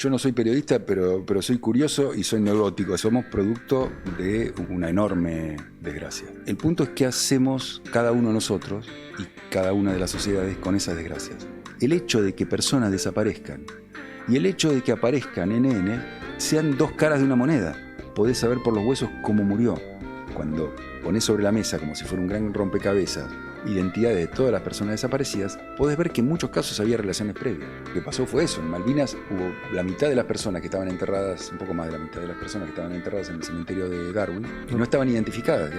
Yo no soy periodista, pero soy curioso y soy neurótico. Somos producto de una enorme desgracia. El punto es qué hacemos cada uno de nosotros y cada una de las sociedades con esas desgracias. El hecho de que personas desaparezcan y el hecho de que aparezcan NN sean dos caras de una moneda. Podés saber por los huesos cómo murió. Cuando pones sobre la mesa, como si fuera un gran rompecabezas, identidades de todas las personas desaparecidas, podés ver que en muchos casos había relaciones previas. Lo que pasó fue eso. En Malvinas hubo la mitad de las personas que estaban enterradas, un poco más de la mitad de las personas que estaban enterradas en el cementerio de Darwin, que no estaban identificadas.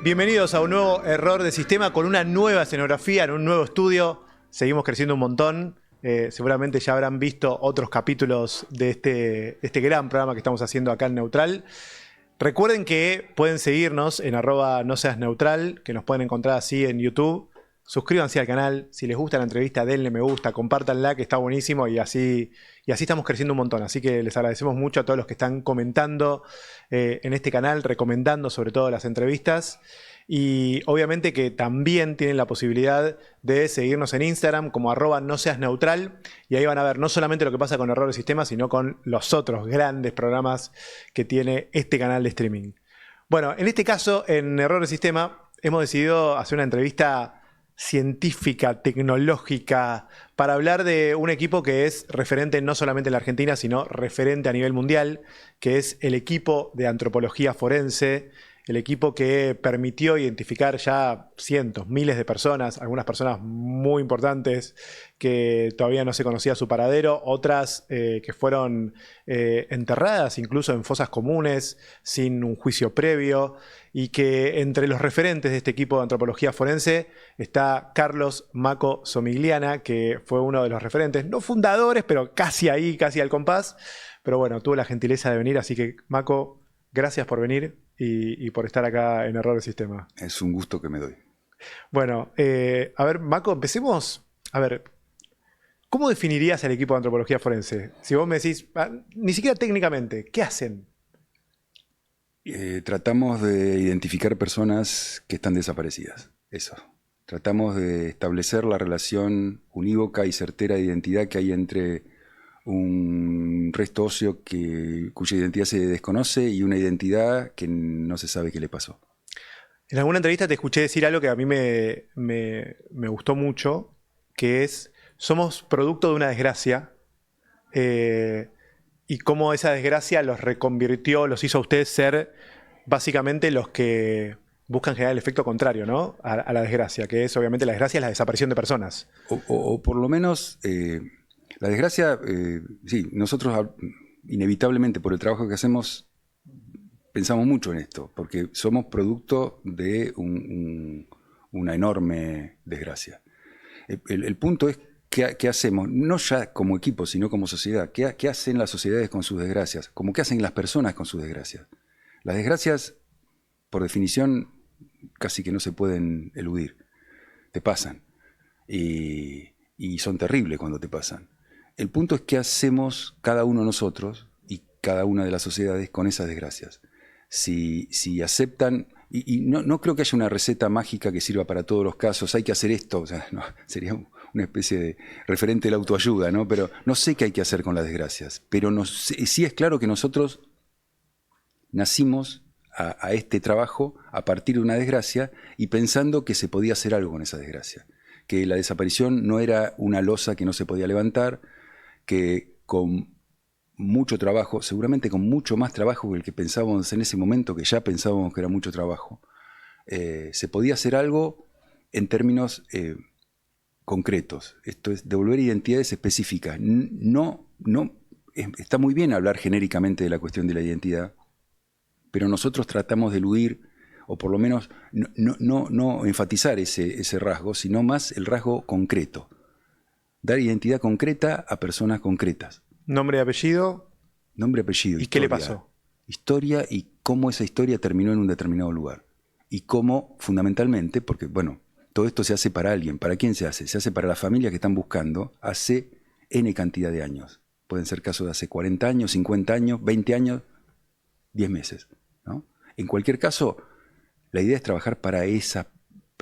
Bienvenidos a un nuevo Error de Sistema con una nueva escenografía en un nuevo estudio. Seguimos creciendo un montón. Seguramente ya habrán visto otros capítulos de este gran programa que estamos haciendo acá en Neutral. Recuerden que pueden seguirnos en @noseasneutral, que nos pueden encontrar así en YouTube. Suscríbanse al canal. Si les gusta la entrevista, denle me gusta, compártanla, que está buenísimo, y así estamos creciendo un montón. Así que les agradecemos mucho a todos los que están comentando en este canal, recomendando sobre todo las entrevistas. Y obviamente que también tienen la posibilidad de seguirnos en Instagram como @noseasneutral, y ahí van a ver no solamente lo que pasa con Error de Sistema, sino con los otros grandes programas que tiene este canal de streaming. Bueno, en este caso, en Error de Sistema, hemos decidido hacer una entrevista científica, tecnológica, para hablar de un equipo que es referente no solamente en la Argentina, sino referente a nivel mundial, que es el equipo de antropología forense. El equipo que permitió identificar ya cientos, miles de personas, algunas personas muy importantes que todavía no se conocía su paradero, otras que fueron enterradas incluso en fosas comunes, sin un juicio previo, y que entre los referentes de este equipo de antropología forense está Carlos Mako Somigliana, que fue uno de los referentes, no fundadores, pero casi ahí, casi al compás. Pero bueno, tuvo la gentileza de venir, así que Mako, gracias por venir. Y por estar acá en Error de Sistema. Es un gusto que me doy. Bueno, a ver, Mako, empecemos. A ver, ¿cómo definirías el equipo de antropología forense? Si vos me decís, ni siquiera técnicamente, ¿qué hacen? Tratamos de identificar personas que están desaparecidas. Eso. Tratamos de establecer la relación unívoca y certera de identidad que hay entre un resto óseo cuya identidad se desconoce y una identidad que no se sabe qué le pasó. En alguna entrevista te escuché decir algo que a mí me gustó mucho, que es, somos producto de una desgracia, y cómo esa desgracia los reconvirtió, los hizo a ustedes ser básicamente los que buscan generar el efecto contrario, ¿no? A la desgracia, que es obviamente la desgracia es la desaparición de personas. O por lo menos... La desgracia, sí, nosotros inevitablemente por el trabajo que hacemos pensamos mucho en esto, porque somos producto de una enorme desgracia. El punto es qué hacemos, no ya como equipo, sino como sociedad. ¿Qué hacen las sociedades con sus desgracias? Como qué hacen las personas con sus desgracias. Las desgracias, por definición, casi que no se pueden eludir. Te pasan. Y son terribles cuando te pasan. El punto es qué hacemos cada uno de nosotros y cada una de las sociedades con esas desgracias. Si aceptan, y no creo que haya una receta mágica que sirva para todos los casos, hay que hacer esto, o sea, no, sería una especie de referente de la autoayuda, ¿no? Pero no sé qué hay que hacer con las desgracias, pero sí es claro que nosotros nacimos a este trabajo a partir de una desgracia y pensando que se podía hacer algo con esa desgracia, que la desaparición no era una losa que no se podía levantar, que con mucho trabajo, seguramente con mucho más trabajo que el que pensábamos en ese momento, que ya pensábamos que era mucho trabajo, se podía hacer algo en términos concretos. Esto es devolver identidades específicas. Está muy bien hablar genéricamente de la cuestión de la identidad, pero nosotros tratamos de eludir, o por lo menos no enfatizar ese rasgo, sino más el rasgo concreto. Dar identidad concreta a personas concretas. Nombre y apellido. Nombre, apellido, ¿Y historia. qué le pasó? Historia y cómo esa historia terminó en un determinado lugar. Y cómo, fundamentalmente, porque, bueno, todo esto se hace para alguien. ¿Para quién se hace? Se hace para las familias que están buscando hace N cantidad de años. Pueden ser casos de hace 40 años, 50 años, 20 años, 10 meses, ¿no? En cualquier caso, la idea es trabajar para esa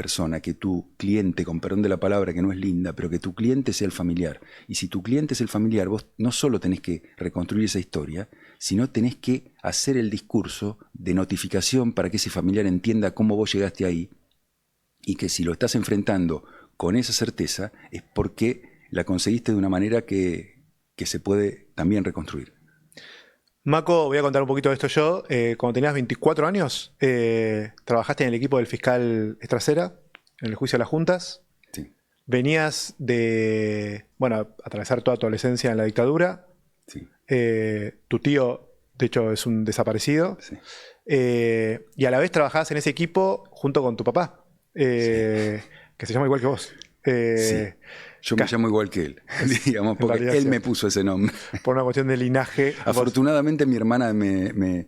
persona, que tu cliente, con perdón de la palabra que no es linda, pero que tu cliente sea el familiar. Y si tu cliente es el familiar, vos no solo tenés que reconstruir esa historia, sino tenés que hacer el discurso de notificación para que ese familiar entienda cómo vos llegaste ahí, y que si lo estás enfrentando con esa certeza es porque la conseguiste de una manera que se puede también reconstruir. Maco, voy a contar un poquito de esto yo. Cuando tenías 24 años, trabajaste en el equipo del fiscal Estracera, en el juicio de las juntas. Sí. Venías de, atravesar toda tu adolescencia en la dictadura. Sí. Tu tío, de hecho, es un desaparecido. Sí. Y a la vez trabajabas en ese equipo junto con tu papá, que se llama igual que vos. Sí. Yo me llamo igual que él, digamos, porque él me puso ese nombre. Por una cuestión de linaje. Afortunadamente mi hermana me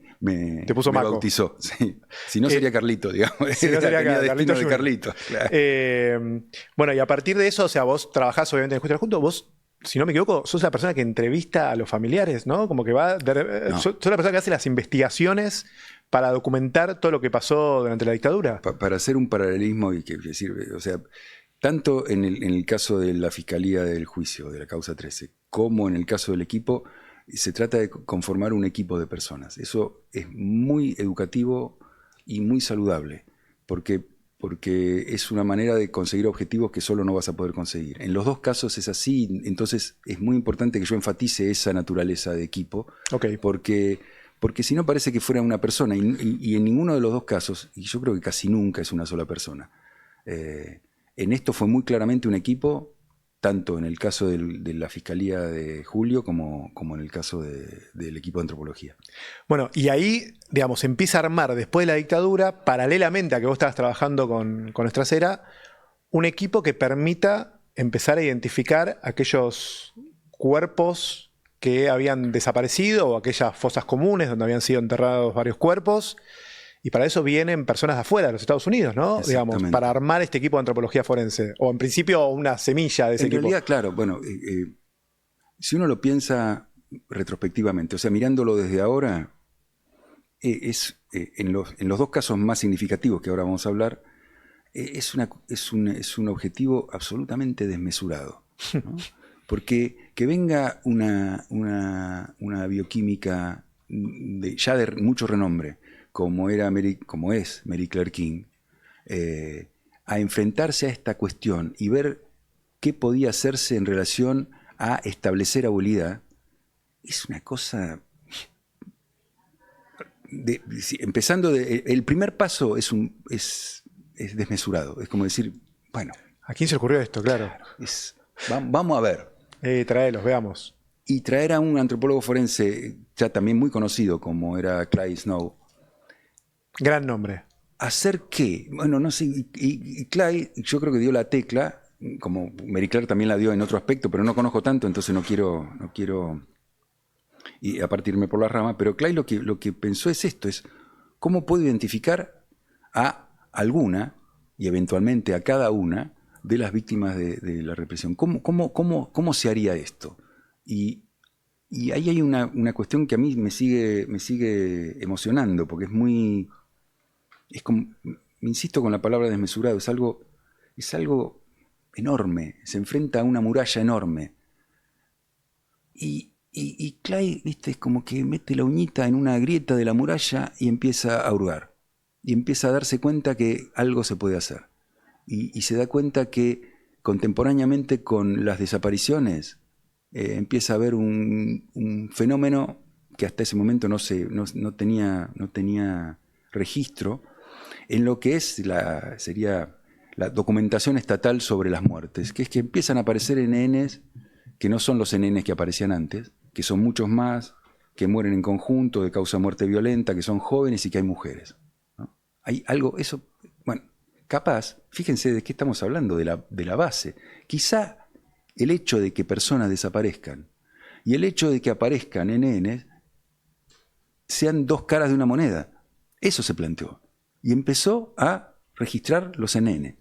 te puso Maco. bautizó. Sí. Si no sería Carlito, digamos. Si no sería Carlito de Carlito. Claro. Y a partir de eso, o sea, vos trabajás obviamente en el juicio juntos, vos, si no me equivoco, sos la persona que entrevista a los familiares, ¿no? Como que No. Sos la persona que hace las investigaciones para documentar todo lo que pasó durante la dictadura. Para hacer un paralelismo y que sirve, o sea, tanto en el caso de la Fiscalía del Juicio, de la Causa 13, como en el caso del equipo, se trata de conformar un equipo de personas. Eso es muy educativo y muy saludable, porque es una manera de conseguir objetivos que solo no vas a poder conseguir. En los dos casos es así, entonces es muy importante que yo enfatice esa naturaleza de equipo, Okay. porque si no parece que fuera una persona, y en ninguno de los dos casos, y yo creo que casi nunca es una sola persona. En esto fue muy claramente un equipo, tanto en el caso de la Fiscalía de Julio como en el caso del equipo de antropología. Bueno, y ahí, digamos, empieza a armar, después de la dictadura, paralelamente a que vos estabas trabajando con Estracera, un equipo que permita empezar a identificar aquellos cuerpos que habían desaparecido o aquellas fosas comunes donde habían sido enterrados varios cuerpos. Y para eso vienen personas de afuera, de los Estados Unidos, ¿no? Digamos, para armar este equipo de antropología forense. O en principio una semilla de ese equipo. En realidad, claro, bueno, si uno lo piensa retrospectivamente, o sea, mirándolo desde ahora, en los dos casos más significativos que ahora vamos a hablar, es un objetivo absolutamente desmesurado, ¿no? Porque que venga una bioquímica ya de mucho renombre, como es Mary Claire King, a enfrentarse a esta cuestión y ver qué podía hacerse en relación a establecer abuelidad, es una cosa... empezando el primer paso es desmesurado, es como decir, bueno... ¿A quién se le ocurrió esto? Claro. Vamos a ver. Traelos, veamos. Y traer a un antropólogo forense ya también muy conocido como era Clyde Snow. Gran nombre. ¿Hacer qué? Bueno, no sé. Y Clyde, yo creo que dio la tecla, como Mary Claire también la dio en otro aspecto, pero no conozco tanto, entonces no quiero y a partirme por la rama. Pero Clyde lo que pensó es esto: es cómo puedo identificar a alguna y eventualmente a cada una de las víctimas de la represión. ¿Cómo se haría esto? Y ahí hay una cuestión que a mí me sigue emocionando, porque es como, insisto con la palabra desmesurado, es algo enorme, se enfrenta a una muralla enorme. Y Clyde, viste, es como que mete la uñita en una grieta de la muralla y empieza a hurgar. Y empieza a darse cuenta que algo se puede hacer. Y se da cuenta que contemporáneamente con las desapariciones empieza a haber un fenómeno que hasta ese momento no tenía registro en lo que sería la documentación estatal sobre las muertes, que es que empiezan a aparecer NNs que no son los NNs que aparecían antes, que son muchos más, que mueren en conjunto de causa de muerte violenta, que son jóvenes y que hay mujeres, ¿no? Hay algo, eso, bueno, capaz, fíjense de qué estamos hablando, de la base. Quizá el hecho de que personas desaparezcan y el hecho de que aparezcan NNs sean dos caras de una moneda. Eso se planteó. Y empezó a registrar los NN.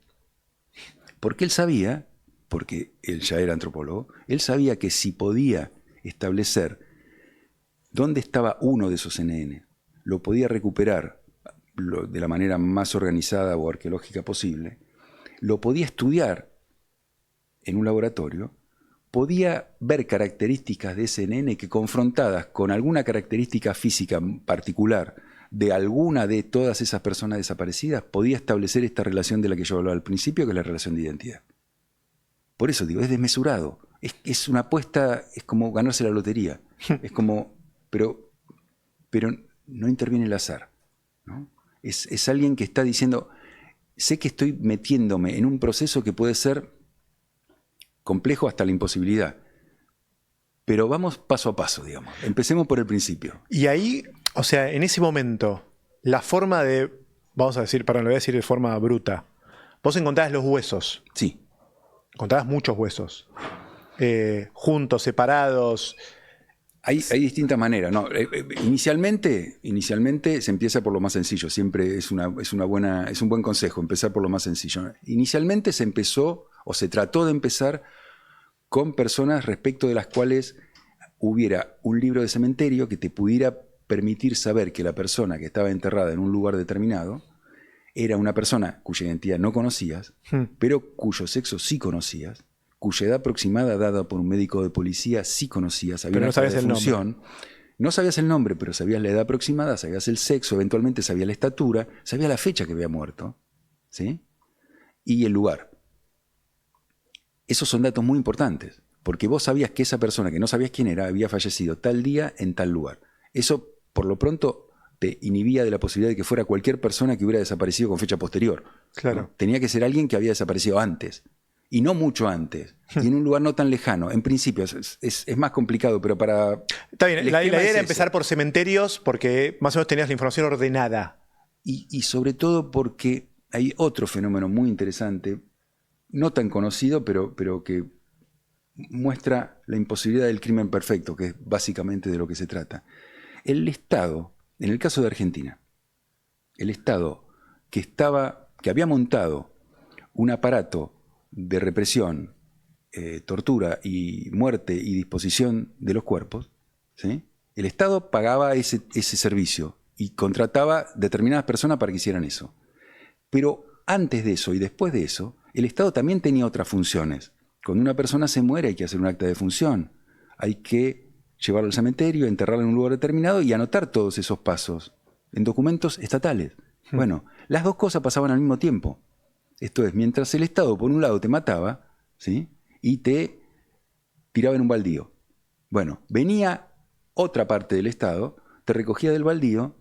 Porque él sabía, porque él ya era antropólogo, él sabía que si podía establecer dónde estaba uno de esos NN, lo podía recuperar de la manera más organizada o arqueológica posible, lo podía estudiar en un laboratorio, podía ver características de ese nene que, confrontadas con alguna característica física particular de alguna de todas esas personas desaparecidas, podía establecer esta relación de la que yo hablaba al principio, que es la relación de identidad. Por eso digo, es desmesurado. Es una apuesta, es como ganarse la lotería. Es como, pero no interviene el azar, ¿no? Es alguien que está diciendo, sé que estoy metiéndome en un proceso que puede ser complejo hasta la imposibilidad, pero vamos paso a paso, digamos. Empecemos por el principio. Y ahí, o sea, en ese momento, la forma de, vamos a decir, perdón, lo voy a decir de forma bruta, vos encontrabas los huesos. Sí. Encontrabas muchos huesos. Juntos, separados. Hay distintas maneras, ¿no? Inicialmente se empieza por lo más sencillo. Siempre es un buen consejo empezar por lo más sencillo. Inicialmente se empezó, o se trató de empezar, con personas respecto de las cuales hubiera un libro de cementerio que te pudiera permitir saber que la persona que estaba enterrada en un lugar determinado era una persona cuya identidad no conocías, pero cuyo sexo sí conocías, cuya edad aproximada dada por un médico de policía sí conocías, había pero no sabías de el función. nombre. No sabías el nombre, pero sabías la edad aproximada, sabías el sexo, eventualmente sabías la estatura, sabías la fecha que había muerto, ¿sí? Y el lugar. Esos son datos muy importantes, porque vos sabías que esa persona que no sabías quién era había fallecido tal día en tal lugar. Eso, por lo pronto, te inhibía de la posibilidad de que fuera cualquier persona que hubiera desaparecido con fecha posterior. Claro. ¿No? Tenía que ser alguien que había desaparecido antes, y no mucho antes, y en un lugar no tan lejano. En principio es más complicado, pero para... Está bien, la idea era empezar por cementerios porque más o menos tenías la información ordenada. Y sobre todo porque hay otro fenómeno muy interesante, no tan conocido, pero que muestra la imposibilidad del crimen perfecto, que es básicamente de lo que se trata. El Estado, en el caso de Argentina, el Estado que había montado un aparato de represión, tortura y muerte y disposición de los cuerpos, ¿sí? El Estado pagaba ese servicio y contrataba determinadas personas para que hicieran eso. Pero antes de eso y después de eso, el Estado también tenía otras funciones. Cuando una persona se muere hay que hacer un acta de función, hay que llevarlo al cementerio, enterrarlo en un lugar determinado y anotar todos esos pasos en documentos estatales. Bueno, las dos cosas pasaban al mismo tiempo. Esto es, mientras el Estado por un lado te mataba, ¿sí?, y te tiraba en un baldío. Bueno, venía otra parte del Estado, te recogía del baldío,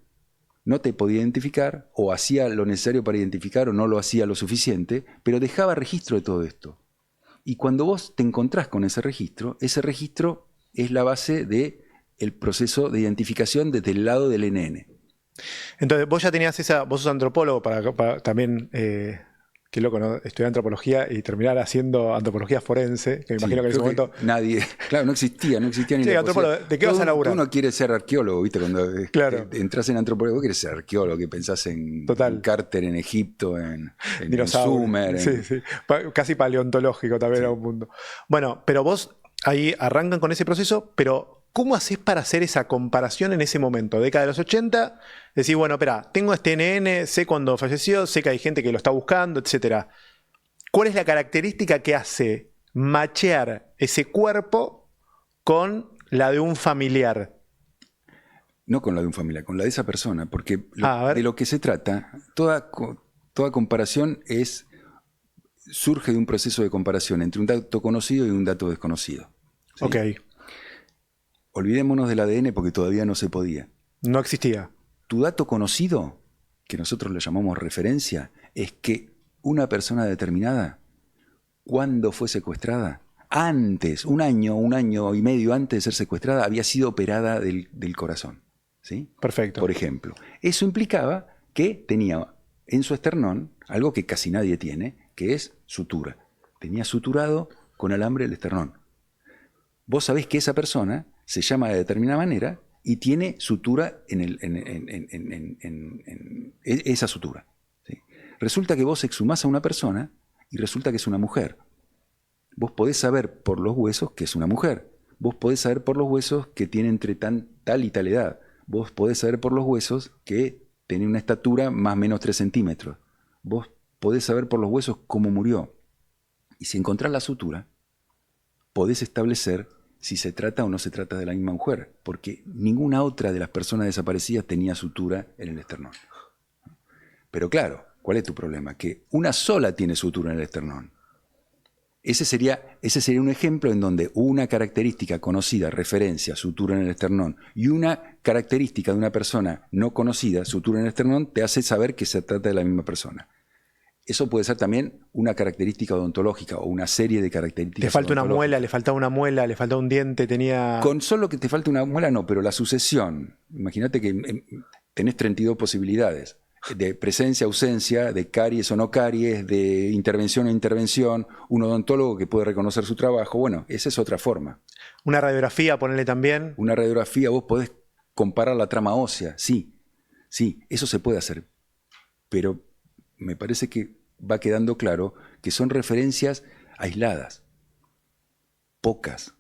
no te podía identificar, o hacía lo necesario para identificar, o no lo hacía lo suficiente, pero dejaba registro de todo esto. Y cuando vos te encontrás con ese registro es la base del proceso de identificación desde el lado del NN. Entonces, vos ya tenías vos sos antropólogo para también, qué loco, ¿no? Estudiar antropología y terminar haciendo antropología forense, que me imagino que en ese momento... Nadie, claro, no existía ni Sí, la antropólogo, ¿de qué vas a laburar? Uno quiere ser arqueólogo, ¿viste? Cuando entras en antropología, vos querés ser arqueólogo, que pensás en Carter en Egipto, en Sumer. Sí. Casi paleontológico también a un punto. Bueno, pero vos ahí arrancan con ese proceso, pero ¿cómo haces para hacer esa comparación en ese momento? Década de los 80, decís, bueno, espera, tengo este NN, sé cuándo falleció, sé que hay gente que lo está buscando, etc. ¿Cuál es la característica que hace machear ese cuerpo con la de un familiar? No con la de un familiar, con la de esa persona, porque de lo que se trata, toda comparación surge de un proceso de comparación entre un dato conocido y un dato desconocido. ¿Sí? Ok. Olvidémonos del ADN porque todavía no se podía. No existía. Tu dato conocido, que nosotros le llamamos referencia, es que una persona determinada, cuando fue secuestrada, antes, un año y medio antes de ser secuestrada, había sido operada del corazón. ¿Sí? Perfecto. Por ejemplo. Eso implicaba que tenía en su esternón algo que casi nadie tiene, que es sutura. Tenía suturado con alambre el esternón. Vos sabés que esa persona se llama de determinada manera y tiene sutura en esa sutura. ¿Sí? Resulta que vos exhumás a una persona y resulta que es una mujer. Vos podés saber por los huesos que es una mujer. Vos podés saber por los huesos que tiene entre tal y tal edad. Vos podés saber por los huesos que tiene una estatura más o menos 3 centímetros. Vos podés saber por los huesos cómo murió. Y si encontrás la sutura, podés establecer si se trata o no se trata de la misma mujer, porque ninguna otra de las personas desaparecidas tenía sutura en el esternón. Pero claro, ¿cuál es tu problema? Que una sola tiene sutura en el esternón. Ese sería un ejemplo en donde una característica conocida, referencia, sutura en el esternón, y una característica de una persona no conocida, sutura en el esternón, te hace saber que se trata de la misma persona. Eso puede ser también una característica odontológica o una serie de características. Te falta una muela, le faltaba una muela, le faltaba un diente, tenía... Con solo que te falte una muela no, pero la sucesión. Imagínate que tenés 32 posibilidades. De presencia, ausencia, de caries o no caries, de intervención o intervención, un odontólogo que puede reconocer su trabajo. Bueno, esa es otra forma. Una radiografía, ponerle también. Una radiografía, vos podés comparar la trama ósea, sí, eso se puede hacer. Pero me parece que va quedando claro que son referencias aisladas, pocas.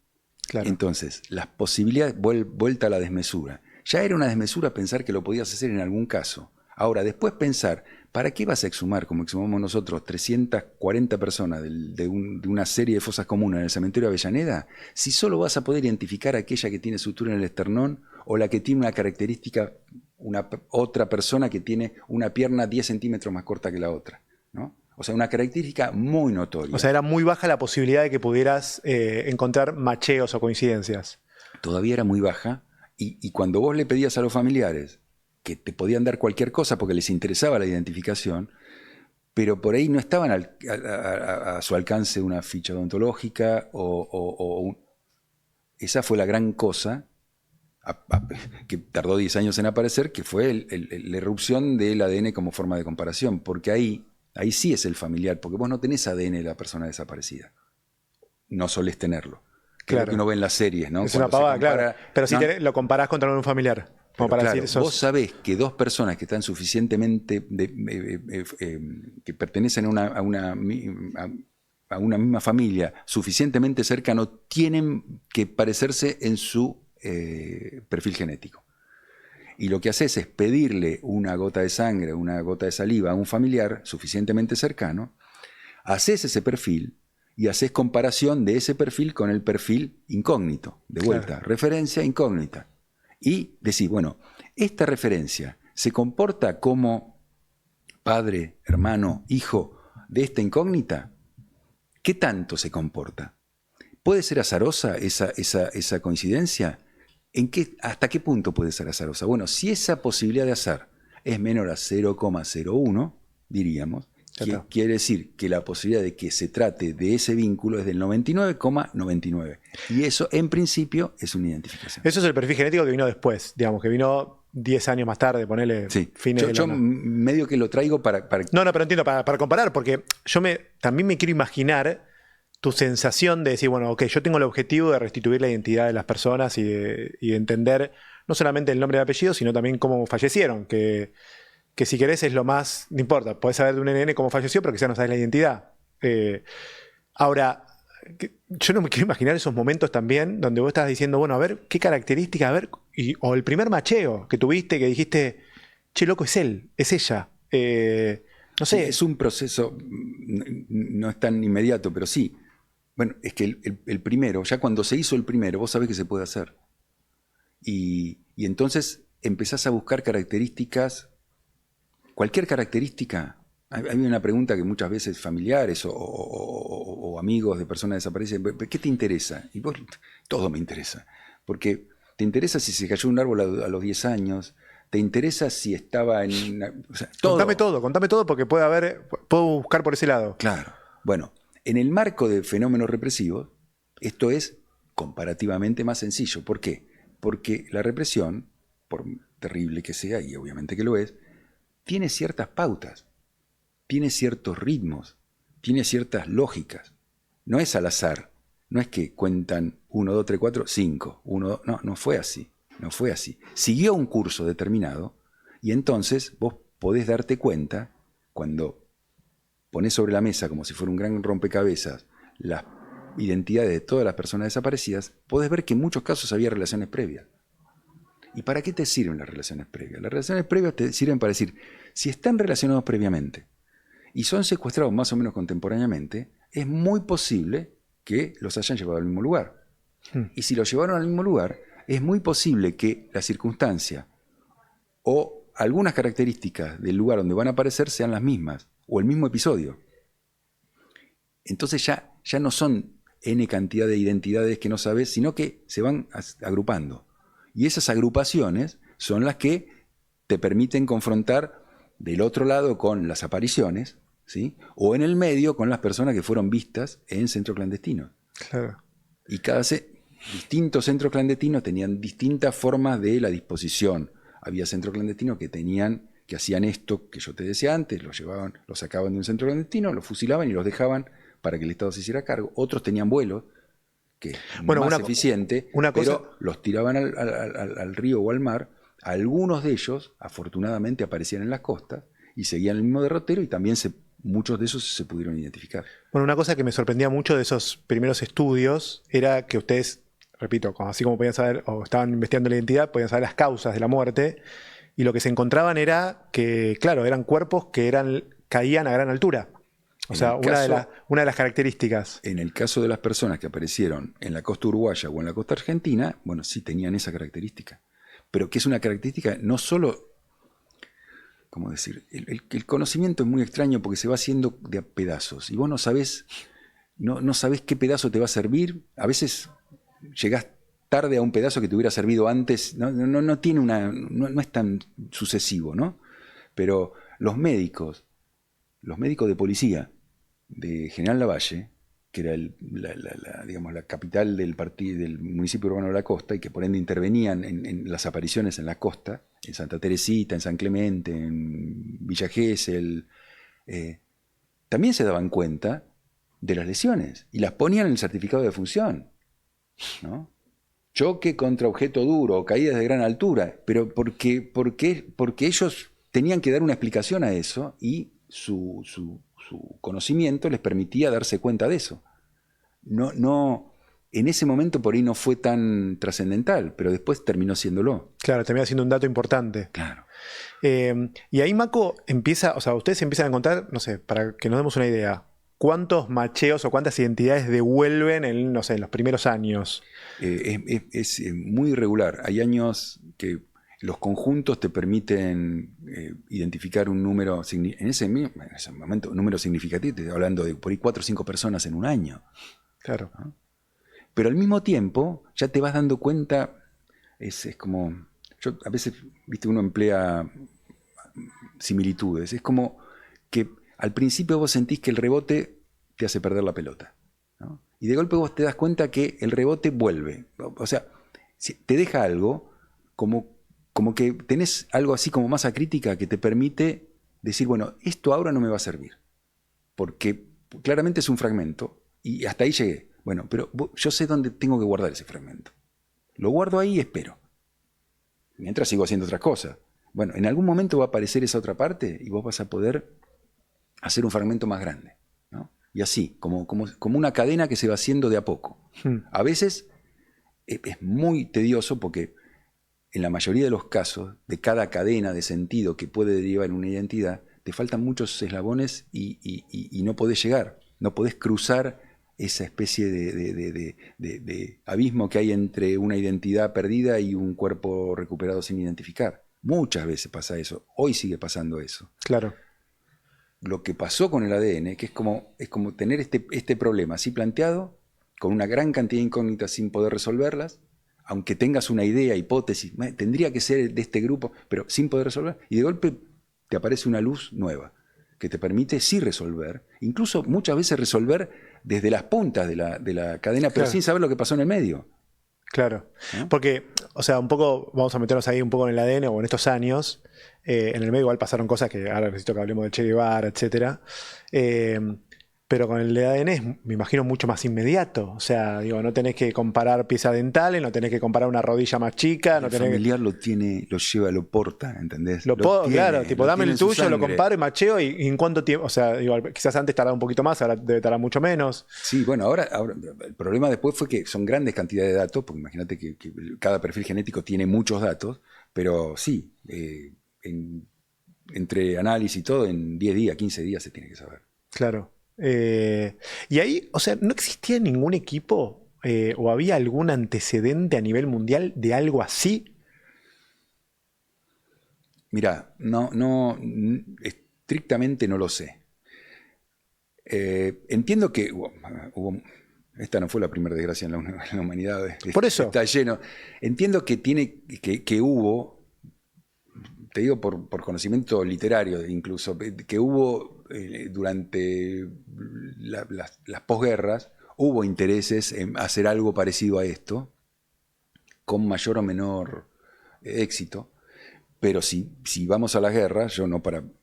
Claro. Entonces, las posibilidades, vuelta a la desmesura. Ya era una desmesura pensar que lo podías hacer en algún caso. Ahora, después pensar, ¿para qué vas a exhumar, como exhumamos nosotros, 340 personas de una serie de fosas comunes en el cementerio de Avellaneda, si solo vas a poder identificar aquella que tiene sutura en el esternón o la que tiene una característica, otra persona que tiene una pierna 10 centímetros más corta que la otra, ¿no? O sea, una característica muy notoria. O sea, era muy baja la posibilidad de que pudieras encontrar macheos o coincidencias. Todavía era muy baja, y cuando vos le pedías a los familiares que te podían dar cualquier cosa porque les interesaba la identificación, pero por ahí no estaban a su alcance una ficha odontológica esa fue la gran cosa que tardó 10 años en aparecer, que fue la irrupción del ADN como forma de comparación, porque ahí sí es el familiar, porque vos no tenés ADN de la persona desaparecida, no solés tenerlo. Claro. Que uno ve en las series, ¿no? Es una pavada, claro. Pero si lo comparás contra un familiar. Como para claro, decir, vos sabés que dos personas que están suficientemente que pertenecen a una misma familia, suficientemente cercano, tienen que parecerse en su perfil genético. Y lo que haces es pedirle una gota de sangre, una gota de saliva a un familiar suficientemente cercano, haces ese perfil y haces comparación de ese perfil con el perfil incógnito, de vuelta, claro. Referencia incógnita. Y decís, bueno, esta referencia se comporta como padre, hermano, hijo de esta incógnita. ¿Qué tanto se comporta? ¿Puede ser azarosa esa coincidencia? ¿Hasta qué punto puede ser azarosa? Bueno, si esa posibilidad de azar es menor a 0,01, diríamos, quiere decir que la posibilidad de que se trate de ese vínculo es del 99,99. Y eso, en principio, es una identificación. Eso es el perfil genético que vino después, digamos, que vino 10 años más tarde, ponele fines de yo medio que lo traigo para... No, pero entiendo, para comparar, porque yo también me quiero imaginar tu sensación de decir, bueno, ok, yo tengo el objetivo de restituir la identidad de las personas y de entender no solamente el nombre y el apellido, sino también cómo fallecieron, que si querés es lo más, no importa, podés saber de un nene cómo falleció, pero quizás no sabés la identidad. Ahora, yo no me quiero imaginar esos momentos también donde vos estás diciendo, bueno, a ver, qué características, a ver, o el primer macheo que tuviste, que dijiste, che, loco, es él, es ella. No sé. Es un proceso, no es tan inmediato, pero sí. Bueno, es que el primero, ya cuando se hizo el primero, vos sabés que se puede hacer. Y entonces empezás a buscar características. Cualquier característica, hay una pregunta que muchas veces familiares o amigos de personas desaparecidas, ¿qué te interesa? Y vos, todo me interesa, porque te interesa si se cayó un árbol a los 10 años, te interesa si estaba en... O sea, todo. Contame todo porque puedo buscar por ese lado. Claro, bueno, en el marco de fenómenos represivos, esto es comparativamente más sencillo. ¿Por qué? Porque la represión, por terrible que sea, y obviamente que lo es, tiene ciertas pautas, tiene ciertos ritmos, tiene ciertas lógicas. No es al azar, no es que cuentan 1, 2, 3, 4, 5, 1, 2, no fue así, no fue así. Siguió un curso determinado y entonces vos podés darte cuenta, cuando ponés sobre la mesa como si fuera un gran rompecabezas las identidades de todas las personas desaparecidas, podés ver que en muchos casos había relaciones previas. ¿Y para qué te sirven las relaciones previas? Las relaciones previas te sirven para decir, si están relacionados previamente y son secuestrados más o menos contemporáneamente, es muy posible que los hayan llevado al mismo lugar. Y si los llevaron al mismo lugar, es muy posible que la circunstancia o algunas características del lugar donde van a aparecer sean las mismas, o el mismo episodio. Entonces ya no son N cantidad de identidades que no sabes, sino que se van agrupando. Y esas agrupaciones son las que te permiten confrontar del otro lado con las apariciones, ¿sí? O en el medio con las personas que fueron vistas en centros clandestinos. Claro. Y distintos centros clandestinos tenían distintas formas de la disposición. Había centros clandestinos que hacían esto que yo te decía antes, los sacaban de un centro clandestino, los fusilaban y los dejaban para que el Estado se hiciera cargo. Otros tenían vuelos, que es más eficiente, pero los tiraban al río o al mar. Algunos de ellos, afortunadamente, aparecían en las costas y seguían el mismo derrotero, y también muchos de esos se pudieron identificar. Bueno, una cosa que me sorprendía mucho de esos primeros estudios era que ustedes, repito, así como podían saber o estaban investigando la identidad, podían saber las causas de la muerte, y lo que se encontraban era que, claro, eran cuerpos que caían a gran altura. O sea, una de las características. En el caso de las personas que aparecieron en la costa uruguaya o en la costa argentina, bueno, sí tenían esa característica. Pero que es una característica no solo, ¿cómo decir? El conocimiento es muy extraño porque se va haciendo de a pedazos. Y vos no sabés qué pedazo te va a servir. A veces llegás tarde a un pedazo que te hubiera servido antes. No es tan sucesivo, ¿no? Pero los médicos de policía de General Lavalle, que era la capital del municipio urbano de la costa, y que por ende intervenían en las apariciones en la costa, en Santa Teresita, en San Clemente, en Villa Gesell, también se daban cuenta de las lesiones y las ponían en el certificado de función, ¿no? Choque contra objeto duro o caídas de gran altura, pero porque ellos tenían que dar una explicación a eso, y su conocimiento les permitía darse cuenta de eso. En ese momento por ahí no fue tan trascendental, pero después terminó siéndolo. Claro, termina siendo un dato importante. Claro. Y ahí Mako ustedes empiezan a encontrar, no sé, para que nos demos una idea, ¿cuántos macheos o cuántas identidades devuelven en los primeros años? Es muy irregular. Hay años que los conjuntos te permiten identificar un número, en ese momento, un número significativo. Te estoy hablando de por ahí 4 o 5 personas en un año. Claro. ¿No? Pero al mismo tiempo ya te vas dando cuenta, es como, a veces, viste, uno emplea similitudes. Es como que al principio vos sentís que el rebote te hace perder la pelota, ¿no? Y de golpe vos te das cuenta que el rebote vuelve. O sea, te deja algo como que tenés algo así como masa crítica que te permite decir, bueno, esto ahora no me va a servir, porque claramente es un fragmento y hasta ahí llegué. Bueno, pero yo sé dónde tengo que guardar ese fragmento. Lo guardo ahí y espero. Mientras sigo haciendo otras cosas. Bueno, en algún momento va a aparecer esa otra parte y vos vas a poder hacer un fragmento más grande, ¿no? Y así, como una cadena que se va haciendo de a poco. A veces es muy tedioso porque en la mayoría de los casos, de cada cadena de sentido que puede derivar en una identidad, te faltan muchos eslabones y no podés llegar, no podés cruzar esa especie de abismo que hay entre una identidad perdida y un cuerpo recuperado sin identificar. Muchas veces pasa eso, hoy sigue pasando eso. Claro. Lo que pasó con el ADN, que es como tener este problema así planteado, con una gran cantidad de incógnitas sin poder resolverlas, aunque tengas una idea, hipótesis, tendría que ser de este grupo, pero sin poder resolver, y de golpe te aparece una luz nueva, que te permite sí resolver, incluso muchas veces resolver desde las puntas de la cadena, pero sin saber lo que pasó en el medio. Claro, ¿no? Porque, o sea, un poco, vamos a meternos ahí un poco en el ADN o en estos años, en el medio igual pasaron cosas que ahora necesito que hablemos de Che Guevara, etcétera. Pero con el ADN es, me imagino, mucho más inmediato. O sea, digo, no tenés que comparar piezas dentales, no tenés que comparar una rodilla más chica. El familiar lo lleva, lo porta, ¿entendés? Claro, tipo, dame el tuyo, lo comparo y macheo, y en cuánto tiempo, o sea, digo, quizás antes tardaba un poquito más, ahora debe tardar mucho menos. Sí, bueno, ahora el problema después fue que son grandes cantidades de datos, porque imagínate que cada perfil genético tiene muchos datos, pero sí, en entre análisis y todo, en 10 días, 15 días se tiene que saber. Claro. Y ahí, o sea, ¿no existía ningún equipo o había algún antecedente a nivel mundial de algo así? Mirá, estrictamente no lo sé. Entiendo que esta no fue la primera desgracia en la humanidad. Por eso. Está lleno. Entiendo que hubo, te digo por conocimiento literario incluso, que hubo durante las posguerras, hubo intereses en hacer algo parecido a esto, con mayor o menor éxito. Pero si vamos a las guerras,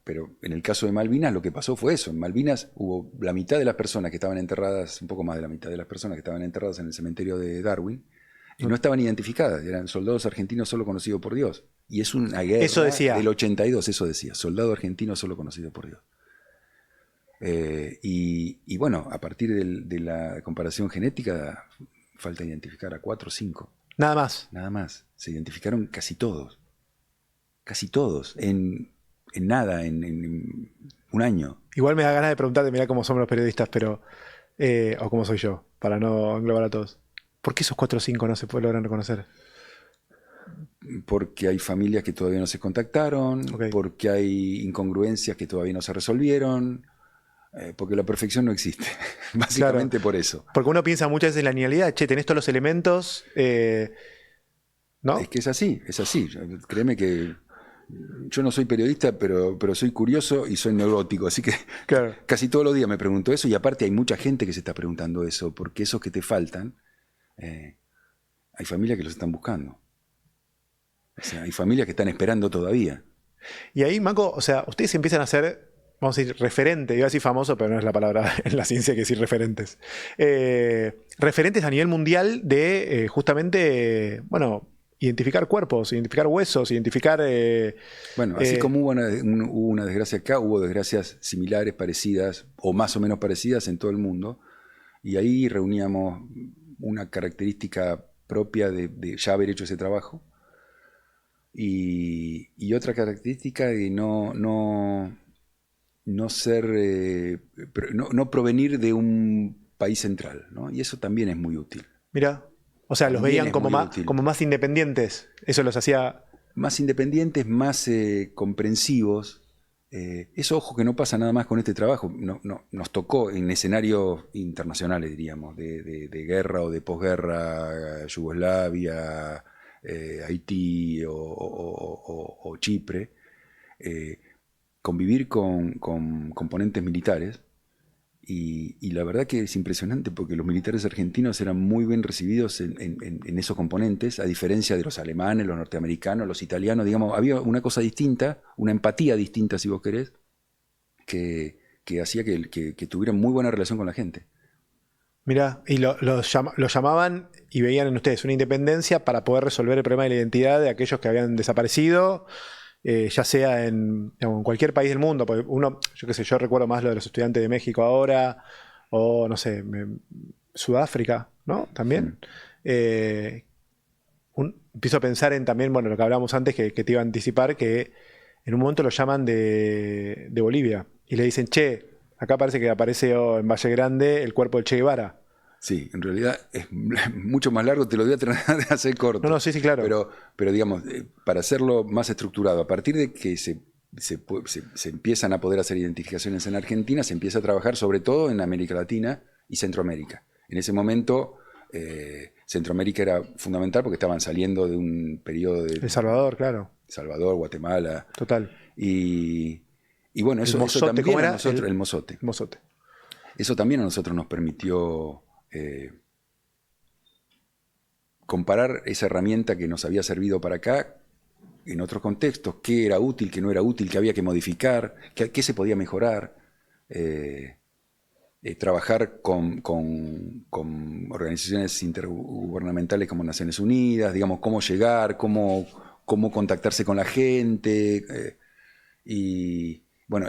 pero en el caso de Malvinas lo que pasó fue eso. En Malvinas hubo la mitad de las personas que estaban enterradas, un poco más de la mitad de las personas que estaban enterradas en el cementerio de Darwin, y no estaban identificadas, eran soldados argentinos solo conocidos por Dios. Y es una guerra Eso decía. del 82, eso decía, soldado argentino solo conocido por Dios. Y bueno, a partir de la comparación genética, falta identificar a 4 o 5. Nada más. Nada más. Se identificaron casi todos. Casi todos, en nada, en un año. Igual me da ganas de preguntarte, mirá cómo somos los periodistas, pero o cómo soy yo, para no englobar a todos. ¿Por qué esos 4 o 5 no se logran reconocer? Porque hay familias que todavía no se contactaron, Okay. Porque hay incongruencias que todavía no se resolvieron, porque la perfección no existe. Básicamente claro. Por eso. Porque uno piensa muchas veces en la linealidad, che, tenés todos los elementos, ¿no? Es que es así. Créeme que yo no soy periodista, pero soy curioso y soy neurótico, así que claro. Casi todos los días me pregunto eso, y aparte hay mucha gente que se está preguntando eso, porque esos que te faltan, hay familias que los están buscando. O sea, hay familias que están esperando todavía. Y ahí, Maco, o sea, ustedes empiezan a ser, vamos a decir, referente, iba a decir famoso, pero no es la palabra en la ciencia que decir referentes. Referentes a nivel mundial de justamente, bueno, identificar cuerpos, identificar huesos, identificar... bueno, así como hubo una desgracia acá, hubo desgracias similares, parecidas, o más o menos parecidas en todo el mundo, y ahí reuníamos una característica propia de ya haber hecho ese trabajo, y otra característica de no provenir de un país central, ¿no? Y eso también es muy útil. Mira. O sea, los veían como más independientes. Eso los hacía... Más independientes, más comprensivos. Eso, ojo, que no pasa nada más con este trabajo. Nos tocó en escenarios internacionales, diríamos, de guerra o de posguerra, Yugoslavia, Haití o Chipre, convivir con componentes militares. Y la verdad que es impresionante porque los militares argentinos eran muy bien recibidos en esos componentes, a diferencia de los alemanes, los norteamericanos, los italianos, digamos, había una cosa distinta, una empatía distinta, si vos querés, que hacía que tuvieran muy buena relación con la gente. Mirá, y los llamaban y veían en ustedes una independencia para poder resolver el problema de la identidad de aquellos que habían desaparecido, ya sea en cualquier país del mundo, porque yo qué sé, yo recuerdo más lo de los estudiantes de México ahora, o no sé, Sudáfrica, ¿no? También. Empiezo a pensar en también, bueno, lo que hablábamos antes, que te iba a anticipar, que en un momento lo llaman de Bolivia, y le dicen, che, acá parece que aparece en Valle Grande el cuerpo del Che Guevara. Sí, en realidad es mucho más largo, te lo voy a tratar de hacer corto. No, sí, claro. Pero digamos, para hacerlo más estructurado, a partir de que se empiezan a poder hacer identificaciones en Argentina, se empieza a trabajar sobre todo en América Latina y Centroamérica. En ese momento, Centroamérica era fundamental porque estaban saliendo de un periodo de... El Salvador, claro. Salvador, Guatemala. Total. Y bueno, eso también a nosotros... El mozote. Mozote. Eso también a nosotros nos permitió... comparar esa herramienta que nos había servido para acá en otros contextos, qué era útil, qué no era útil, qué había que modificar, qué se podía mejorar, trabajar con organizaciones intergubernamentales como Naciones Unidas, digamos, cómo llegar, cómo contactarse con la gente, y bueno,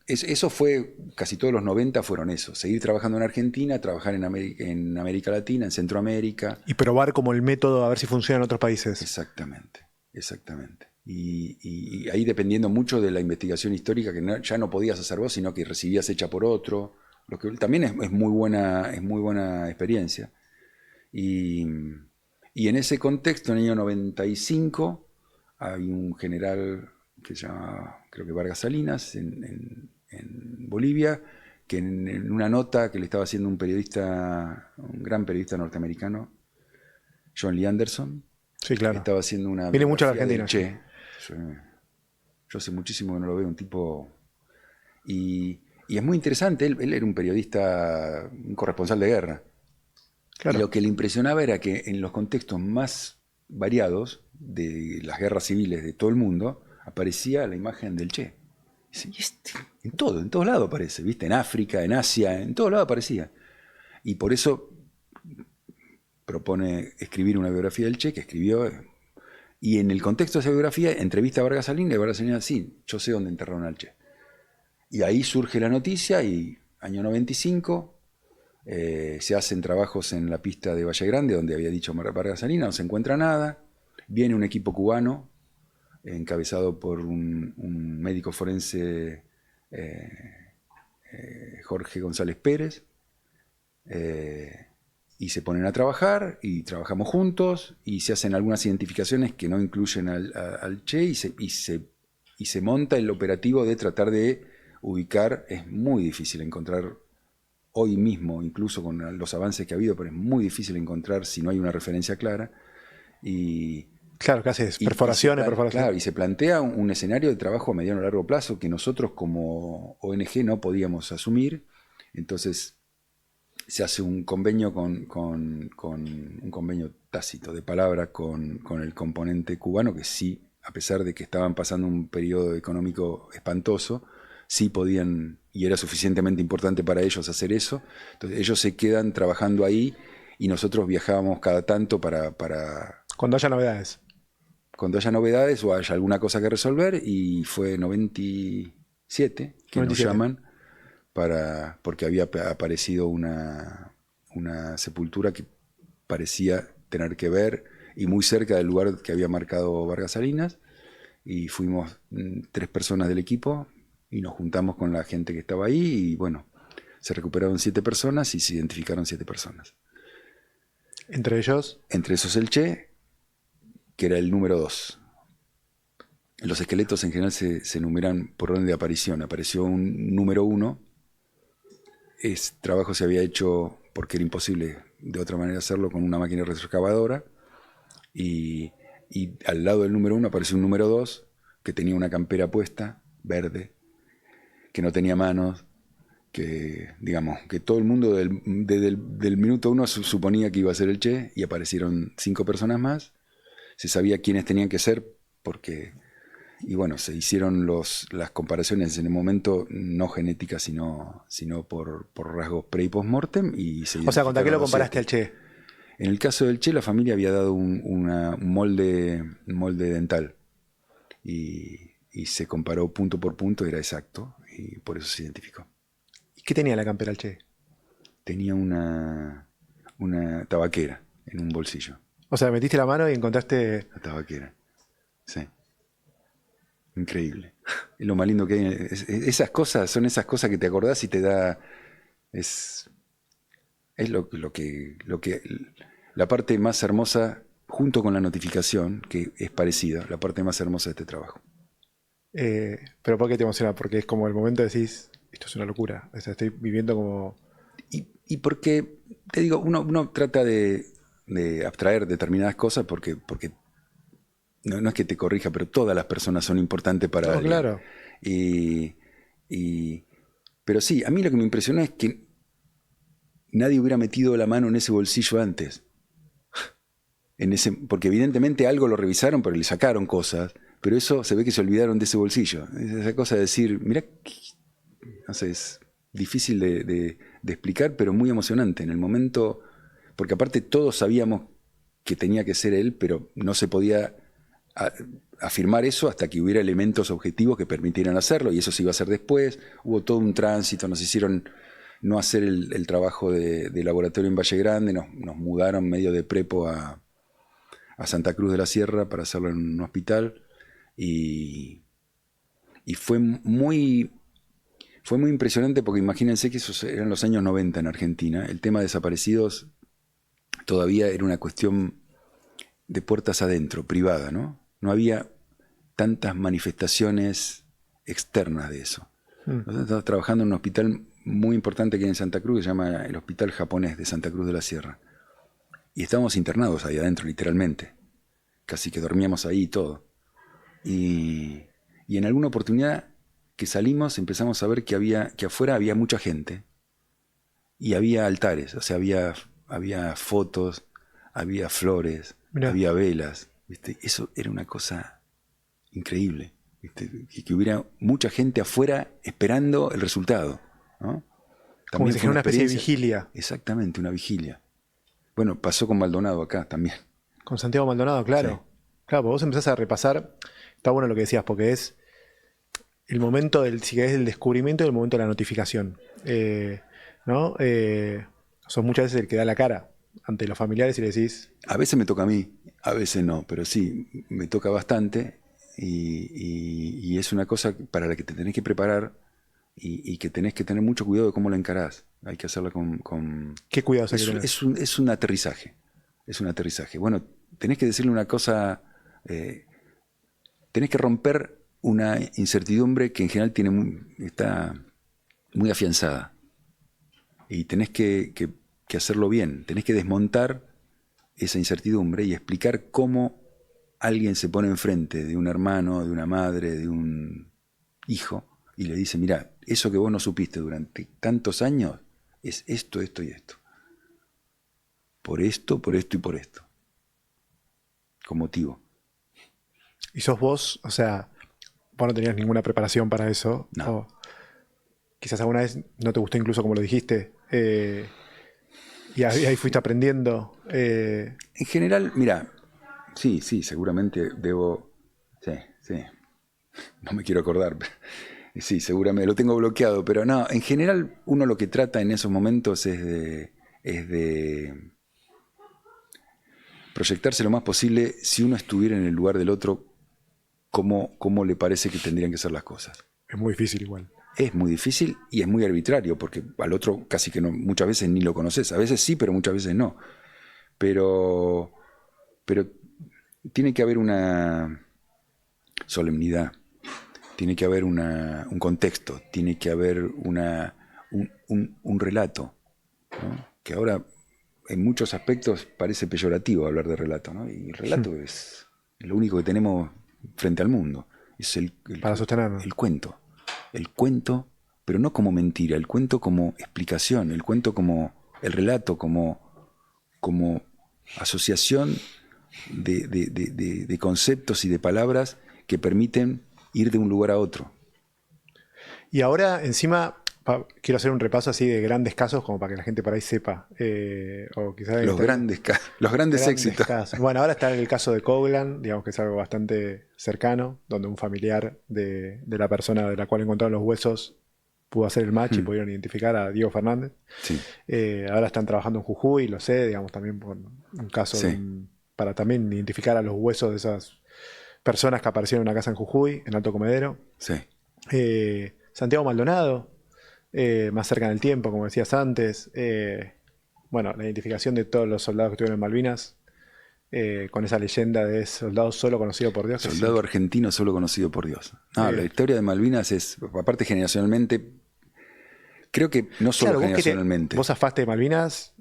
eso fue, casi todos los 90 fueron eso, seguir trabajando en Argentina, trabajar en América Latina, en Centroamérica. Y probar como el método a ver si funciona en otros países. Exactamente. y ahí dependiendo mucho de la investigación histórica que ya no podías hacer vos, sino que recibías hecha por otro, lo que también es muy buena experiencia. Y en ese contexto, en el año 95, hay un general que se llama, creo que Vargas Salinas, en Bolivia, que en una nota que le estaba haciendo un gran periodista norteamericano, John Lee Anderson, Sí, claro. estaba haciendo una Viene mucho a la biografía Argentina. del Che. Yo hace muchísimo que no lo veo, un tipo... Y es muy interesante, él era un periodista, un corresponsal de guerra. Claro. Y lo que le impresionaba era que en los contextos más variados de las guerras civiles de todo el mundo, aparecía la imagen del Che. En todos lados aparece, ¿viste? En África, en Asia, en todos lados aparecía. Y por eso propone escribir una biografía del Che, que escribió. Y en el contexto de esa biografía, entrevista a Vargas Salinas, y Vargas Salinas, sí, yo sé dónde enterraron al Che. Y ahí surge la noticia, y año 95 se hacen trabajos en la pista de Valle Grande, donde había dicho Vargas Salinas, no se encuentra nada. Viene un equipo cubano, encabezado por un médico forense, Jorge González Pérez, y se ponen a trabajar, y trabajamos juntos, y se hacen algunas identificaciones que no incluyen al Che, y se monta el operativo de tratar de ubicar. Es muy difícil encontrar hoy mismo, incluso con los avances que ha habido, pero es muy difícil encontrar si no hay una referencia clara. Claro, que haces perforaciones. Claro, y se plantea un escenario de trabajo a mediano o largo plazo que nosotros como ONG no podíamos asumir. Entonces se hace un convenio con un convenio tácito de palabra con el componente cubano, que sí, a pesar de que estaban pasando un periodo económico espantoso, sí podían, y era suficientemente importante para ellos hacer eso. Entonces ellos se quedan trabajando ahí, y nosotros viajábamos cada tanto para cuando haya novedades. Cuando haya novedades o haya alguna cosa que resolver. Y fue 97 que 97. Nos llaman porque había aparecido una sepultura que parecía tener que ver, y muy cerca del lugar que había marcado Vargas Salinas, y fuimos 3 personas del equipo y nos juntamos con la gente que estaba ahí, y bueno, se recuperaron 7 personas y se identificaron 7 personas. ¿Entre ellos? Entre esos el Che, que era el número 2. Los esqueletos en general se numeran por orden de aparición. Apareció un número 1. Ese trabajo se había hecho porque era imposible de otra manera hacerlo con una máquina retroexcavadora. Y al lado del número 1 apareció un número 2 que tenía una campera puesta, verde, que no tenía manos, que digamos que todo el mundo del minuto 1 suponía que iba a ser el Che, y aparecieron 5 personas más. Se sabía quiénes tenían que ser porque, y bueno, se hicieron las comparaciones en el momento, no genéticas, sino por rasgos pre y post-mortem. O sea, ¿contra qué lo comparaste al Che? En el caso del Che, la familia había dado un molde dental, y se comparó punto por punto, era exacto, y por eso se identificó. ¿Y qué tenía la campera el Che? Tenía una tabaquera en un bolsillo. O sea, metiste la mano y encontraste... La tabaquera, sí. Increíble. Es lo más lindo que hay. Esas cosas son esas cosas que te acordás y te da... Es lo que... La parte más hermosa, junto con la notificación, que es parecida, la parte más hermosa de este trabajo. ¿Pero por qué te emociona? Porque es como el momento de decís, esto es una locura. O sea, estoy viviendo como... Y porque, te digo, uno trata de abstraer determinadas cosas porque no es que te corrija, pero todas las personas son importantes para alguien. Claro. Pero sí, a mí lo que me impresionó es que nadie hubiera metido la mano en ese bolsillo antes. Porque evidentemente algo lo revisaron, pero le sacaron cosas, pero eso se ve que se olvidaron de ese bolsillo. Esa cosa de decir, mirá, no sé, es difícil de explicar, pero muy emocionante en el momento. Porque aparte todos sabíamos que tenía que ser él, pero no se podía afirmar eso hasta que hubiera elementos objetivos que permitieran hacerlo, y eso se iba a hacer después. Hubo todo un tránsito, nos hicieron no hacer el trabajo de laboratorio en Valle Grande, nos mudaron medio de prepo a Santa Cruz de la Sierra para hacerlo en un hospital. Y fue muy impresionante porque imagínense que esos eran los años 90 en Argentina. El tema de desaparecidos todavía era una cuestión de puertas adentro, privada, ¿no? No había tantas manifestaciones externas de eso. Nosotros estamos trabajando en un hospital muy importante que hay en Santa Cruz, que se llama el Hospital Japonés de Santa Cruz de la Sierra. Y estábamos internados ahí adentro, literalmente. Casi que dormíamos ahí y todo. Y en alguna oportunidad que salimos empezamos a ver que afuera había mucha gente. Y había altares, o sea, había fotos, había flores, Mirá. había velas. ¿Viste? Eso era una cosa increíble. ¿Viste? Que hubiera mucha gente afuera esperando el resultado, ¿no? Como que se fue genera una especie de experiencia. vigilia. Exactamente, una vigilia. Bueno, pasó con Maldonado acá también. Con Santiago Maldonado, claro. Sí. Claro, porque vos empezás a repasar. Está bueno lo que decías, porque es el momento si querés, del descubrimiento y el momento de la notificación. ¿No? Sos muchas veces el que da la cara ante los familiares y le decís. A veces me toca a mí, a veces no, pero sí, me toca bastante y es una cosa para la que te tenés que preparar y que tenés que tener mucho cuidado de cómo la encarás. Hay que hacerla con... ¿Qué cuidados hay que tener? Es un aterrizaje, es un aterrizaje. Bueno, tenés que decirle una cosa, tenés que romper una incertidumbre que en general está muy afianzada. Y tenés que hacerlo bien, tenés que desmontar esa incertidumbre y explicar cómo alguien se pone enfrente de un hermano, de una madre, de un hijo, y le dice, mira, eso que vos no supiste durante tantos años es esto, esto y esto. Por esto y por esto. Con motivo. Y sos vos, o sea, vos no tenías ninguna preparación para eso. No. O quizás alguna vez no te gustó incluso como lo dijiste. Y ahí fuiste aprendiendo. En general, mira, sí, seguramente debo... Sí. No me quiero acordar. Sí, seguramente lo tengo bloqueado, pero no, en general uno lo que trata en esos momentos es de proyectarse lo más posible si uno estuviera en el lugar del otro, cómo le parece que tendrían que ser las cosas. Es muy difícil igual. Es muy difícil y es muy arbitrario, porque al otro casi que no, muchas veces ni lo conoces. A veces sí, pero muchas veces no. Pero tiene que haber una solemnidad, tiene que haber un contexto, tiene que haber un relato, ¿no? Que ahora en muchos aspectos parece peyorativo hablar de relato, ¿no? Y el relato es lo único que tenemos frente al mundo. Es Para sostenernos. el cuento. El cuento, pero no como mentira, el cuento como explicación, el cuento como el relato, como asociación de conceptos y de palabras que permiten ir de un lugar a otro. Y ahora, encima, quiero hacer un repaso así de grandes casos, como para que la gente por ahí sepa. O quizás Los grandes éxitos. Casos. Bueno, ahora está el caso de Coughlan, digamos que es algo bastante cercano, donde un familiar de la persona de la cual encontraron los huesos pudo hacer el match y pudieron identificar a Diego Fernández. Sí. Ahora están trabajando en Jujuy, lo sé, digamos, también por un caso Sí. para también identificar a los huesos de esas personas que aparecieron en una casa en Jujuy, en Alto Comedero. Sí. Santiago Maldonado, más cerca en el tiempo, como decías antes. Bueno, la identificación de todos los soldados que estuvieron en Malvinas, con esa leyenda de soldado solo conocido por Dios. Soldado argentino solo conocido por Dios. No, la historia de Malvinas es, aparte generacionalmente, creo que no solo claro, generacionalmente. ¿Vos zafaste de Malvinas?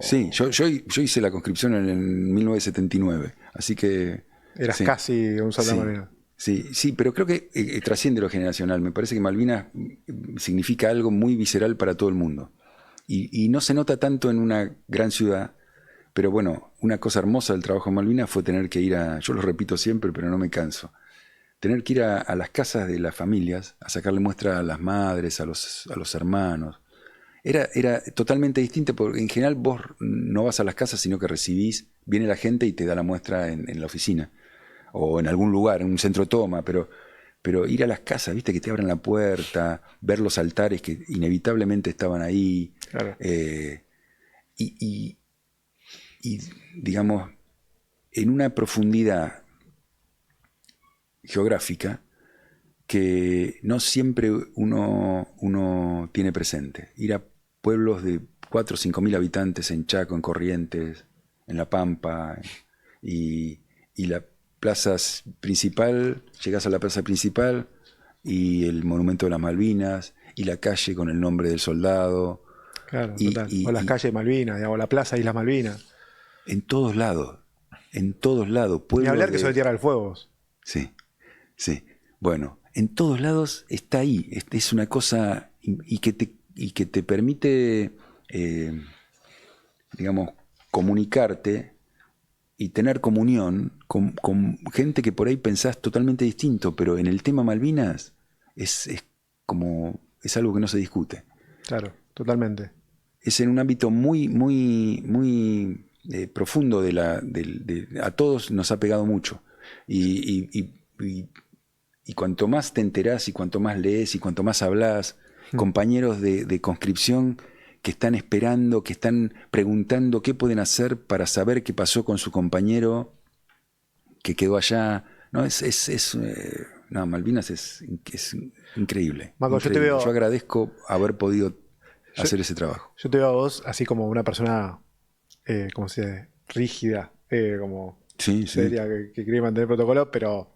Sí, yo hice la conscripción en 1979, así que... Eras sí, casi un soldado malvinero. Sí, pero creo que trasciende lo generacional. Me parece que Malvinas significa algo muy visceral para todo el mundo. Y no se nota tanto en una gran ciudad, pero bueno, una cosa hermosa del trabajo en Malvinas fue tener que ir yo lo repito siempre, pero no me canso, tener que ir a las casas de las familias, a sacarle muestra a las madres, a los hermanos. Era totalmente distinto, porque en general vos no vas a las casas, sino que recibís, viene la gente y te da la muestra en la oficina, o en algún lugar, en un centro toma, pero ir a las casas, viste, que te abran la puerta, ver los altares que inevitablemente estaban ahí, Claro. y digamos, en una profundidad geográfica que no siempre uno tiene presente. Ir a pueblos de 4 o 5 mil habitantes en Chaco, en Corrientes, en La Pampa, y la plaza principal, llegás a la plaza principal y el monumento de las Malvinas y la calle con el nombre del soldado. Claro, total. O las calles de Malvinas, digamos, la plaza de Islas Malvinas. En todos lados, Ni hablar que soy Tierra del Fuego. Sí, sí. Bueno, en todos lados está ahí. Es una cosa y que te permite, digamos, comunicarte y tener comunión con gente que por ahí pensás totalmente distinto, pero en el tema Malvinas es algo que no se discute. Claro, totalmente. Es en un ámbito muy, muy, muy profundo a todos nos ha pegado mucho. Y cuanto más te enterás y cuanto más lees y cuanto más hablás, compañeros de conscripción que están esperando, que están preguntando qué pueden hacer para saber qué pasó con su compañero que quedó allá. No, no, Malvinas es increíble. Marco, increíble. Yo agradezco haber podido hacer ese trabajo. Yo te veo a vos así como una persona, ¿cómo se dice? Rígida, como seria, que quiere mantener protocolo, pero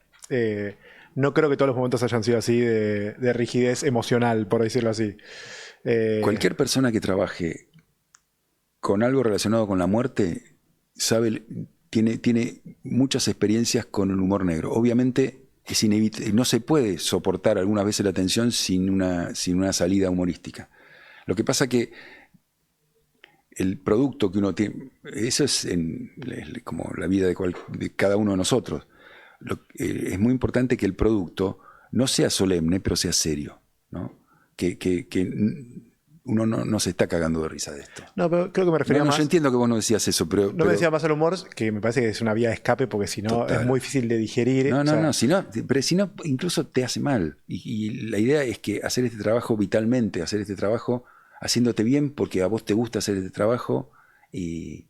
no creo que todos los momentos hayan sido así de rigidez emocional, por decirlo así. Cualquier persona que trabaje con algo relacionado con la muerte tiene muchas experiencias con el humor negro. Obviamente es inevitable, no se puede soportar algunas veces la tensión sin una salida humorística. Lo que pasa que el producto que uno tiene, eso es como la vida de cada uno de nosotros. Es muy importante que el producto no sea solemne, pero sea serio, ¿no? Que uno no se está cagando de risa de esto. No, pero creo que me refería más... Yo entiendo que vos no decías eso, pero... me decía más al humor, que me parece que es una vía de escape, porque si no es muy difícil de digerir. No, si no, incluso te hace mal. Y la idea es que hacer este trabajo vitalmente, hacer este trabajo haciéndote bien, porque a vos te gusta hacer este trabajo, y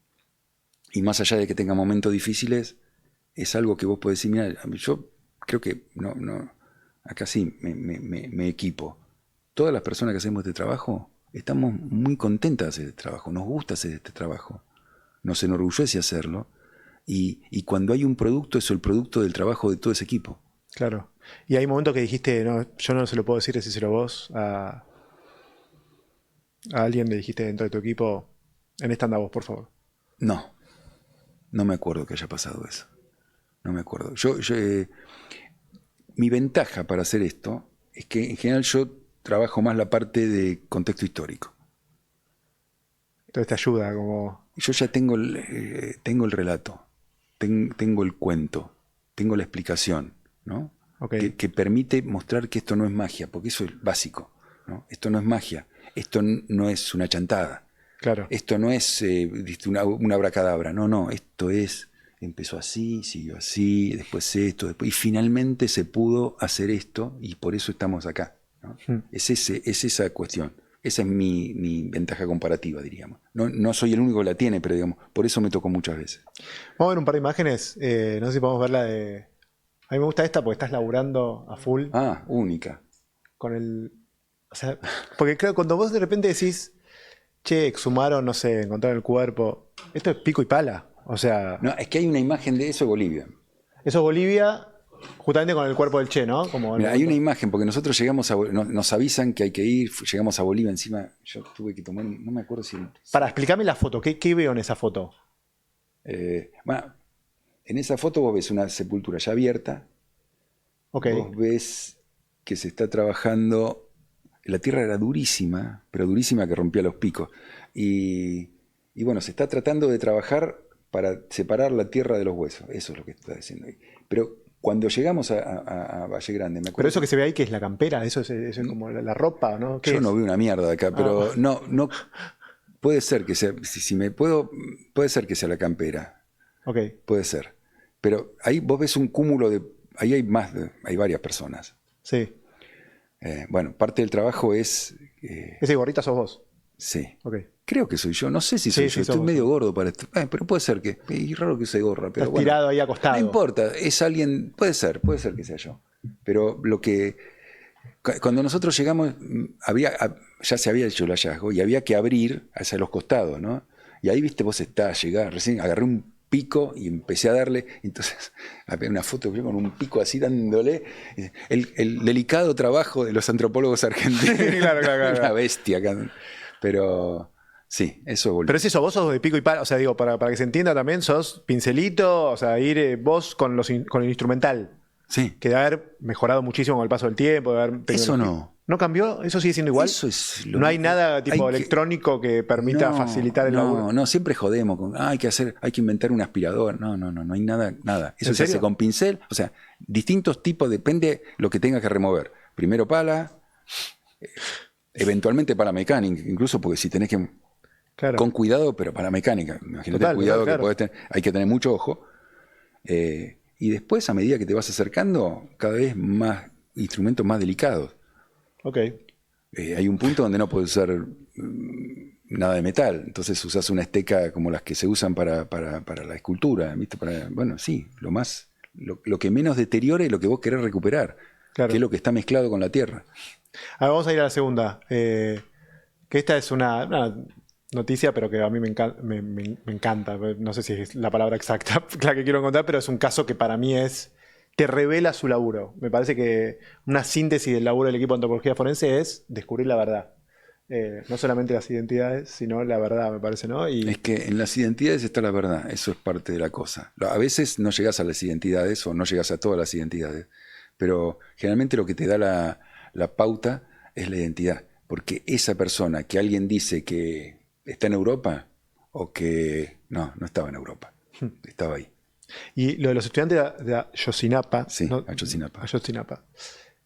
más allá de que tenga momentos difíciles, es algo que vos podés decir, mira, yo creo que acá sí me equipo. Todas las personas que hacemos este trabajo estamos muy contentas de hacer este trabajo, nos gusta hacer este trabajo, nos enorgullece hacerlo, y cuando hay un producto, es el producto del trabajo de todo ese equipo. Claro. Y hay momentos que dijiste, no, yo no se lo puedo decir, decíselo vos a alguien, le dijiste dentro de tu equipo, en esta anda vos, por favor. No me acuerdo que haya pasado eso. No me acuerdo. Mi ventaja para hacer esto es que en general yo trabajo más la parte de contexto histórico. Entonces te ayuda como... Yo ya tengo el relato, tengo el cuento, tengo la explicación, ¿no? Okay. Que permite mostrar que esto no es magia, porque eso es básico, ¿no? Esto no es magia, esto no es una chantada. Claro. Esto no es una abracadabra, no, esto empezó así, siguió así, después esto, y finalmente se pudo hacer esto, y por eso estamos acá, ¿no? Es esa cuestión. Esa es mi ventaja comparativa, diríamos. No soy el único que la tiene, pero digamos, por eso me tocó muchas veces. Vamos a ver un par de imágenes. No sé si podemos ver la de... A mí me gusta esta porque estás laburando a full. Ah, única. Con el... O sea, porque claro, cuando vos de repente decís, che, exhumaron, no sé, encontraron el cuerpo. Esto es pico y pala. O sea... No, es que hay una imagen de eso en Bolivia. Eso es Bolivia... Justamente con el cuerpo del Che, ¿no? Mira, hay una imagen, porque nosotros nos avisan que hay que ir, llegamos a Bolivia, encima yo tuve que tomar, no me acuerdo si... Para, explícame la foto, ¿qué veo en esa foto? Bueno, en esa foto vos ves una sepultura ya abierta, okay. Vos ves que se está trabajando, la tierra era durísima, pero durísima que rompía los picos, y bueno, se está tratando de trabajar para separar la tierra de los huesos, eso es lo que está diciendo ahí. Pero cuando llegamos a Valle Grande, me acuerdo. Pero eso que se ve ahí, que es la campera, eso es como la ropa, ¿no? Yo no veo una mierda acá, pero no puede ser que sea, puede ser que sea la campera. Okay. Puede ser. Pero ahí vos ves un cúmulo ahí hay varias personas. Sí. Bueno, parte del trabajo es... ¿Ese gorrita sos vos? Sí. Okay. Creo que soy yo, no sé si soy yo, estoy medio gordo para esto. Pero puede ser que, es raro que use gorra, pero estás tirado ahí acostado. No importa, es alguien, puede ser que sea yo. Pero cuando nosotros llegamos, ya se había hecho el hallazgo y había que abrir hacia los costados, ¿no? Y ahí, viste, vos llegar, recién agarré un pico y empecé a darle, entonces había una foto yo con un pico así dándole, el delicado trabajo de los antropólogos argentinos. claro. Una bestia acá. Pero sí, eso volvió. Pero es eso, vos sos de pico y pala, o sea, digo, para que se entienda también, sos pincelito, o sea, ir vos con el instrumental. Sí. Que debe haber mejorado muchísimo con el paso del tiempo. Eso no. ¿No cambió? ¿Eso sigue siendo igual? Eso es no hay nada tipo electrónico que permita facilitar el laburo. No, siempre jodemos con hay que inventar un aspirador. No hay nada. Eso se hace con pincel. O sea, distintos tipos, depende lo que tengas que remover. Primero pala, eventualmente pala mecánica, incluso porque si tenés que. Claro. Con cuidado, pero pala mecánica. Imagínate el cuidado que podés tener. Hay que tener mucho ojo. Y después, a medida que te vas acercando, cada vez más instrumentos más delicados. Ok. Hay un punto donde no puedes usar nada de metal, entonces usas una esteca como las que se usan para la escultura, ¿viste? Bueno, sí, lo que menos deteriore lo que vos querés recuperar, claro. Que es lo que está mezclado con la tierra. A ver, vamos a ir a la segunda, que esta es una noticia, pero que a mí me encanta, no sé si es la palabra exacta la que quiero encontrar, pero es un caso que para mí te revela su laburo. Me parece que una síntesis del laburo del equipo de antropología forense es descubrir la verdad. No solamente las identidades, sino la verdad, me parece, ¿no? Es que en las identidades está la verdad, eso es parte de la cosa. A veces no llegas a las identidades o no llegas a todas las identidades, pero generalmente lo que te da la pauta es la identidad. Porque esa persona que alguien dice que está en Europa o que no estaba en Europa, estaba ahí. Y lo de los estudiantes de Ayotzinapa. Sí, ¿no? Ayotzinapa.